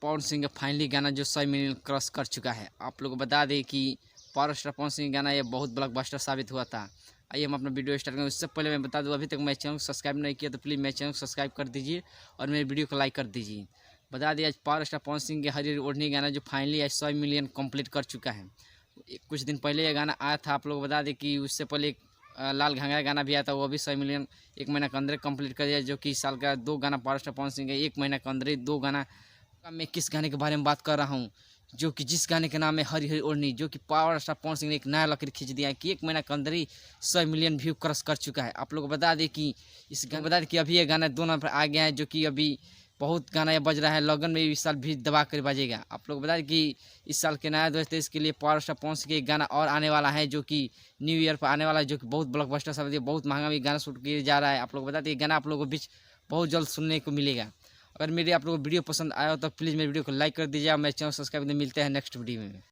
पवन सिंह का फाइनली गाना जो 100 मिलियन क्रॉस कर चुका है। आप लोग को बता दें कि पावर स्टार पवन सिंह गाना ये बहुत ब्लॉकबस्टर साबित हुआ था। आइए हम अपना वीडियो स्टार्ट करें। उससे पहले मैं बता दूं, अभी तक मेरे चैनल को सब्सक्राइब नहीं किया तो प्लीज़ मेरे चैनल को सब्सक्राइब कर दीजिए और मेरे वीडियो को लाइक कर दीजिए। बता दिया आज पावर स्टार पवन सिंह के हरी ओढ़नी गाना जो फाइनली आज 100 मिलियन कंप्लीट कर चुका है। कुछ दिन पहले ये गाना आया था। आप लोग बता दें कि उससे पहले लाल घाघरा गाना भी आया था, वो भी 100 मिलियन एक महीना के अंदर कंप्लीट कर दिया। जो कि इस साल का 2 गाना पावर स्टार पवन सिंह का एक महीना के अंदर ही 2 गाना। मैं किस गाने के बारे में बात कर रहा हूँ, जो कि जिस गाने के नाम है हरी हरी ओढ़नी, जो कि पावर स्टार पवन सिंह ने एक नया लकीर खींच दिया है कि एक महीना के अंदर ही 100 मिलियन व्यू क्रॉस कर चुका है। आप लोग को बता दें कि अभी ये गाना 2 नंबर पर आ गया है, जो कि अभी बहुत गाना ये बज रहा है। लगन में इस साल भी दबा कर बजेगा। आप लोग बता दें कि इस साल के नया 2023 के लिए पावर स्टार पवन सिंह के गाना और आने वाला है, जो कि न्यू ईयर पर आने वाला है, जो कि बहुत ब्लॉकबस्टर साबित है। बहुत महंगा भी गाना शूट किया जा रहा है। आप लोग बता दें गाना आप लोगों के बीच बहुत जल्द सुनने को मिलेगा। अगर मेरी आप लोगों को वीडियो पसंद आया हो तो प्लीज़ मेरे वीडियो को लाइक कर दीजिए और मेरे चैनल सब्सक्राइब। मिलते हैं नेक्स्ट वीडियो में।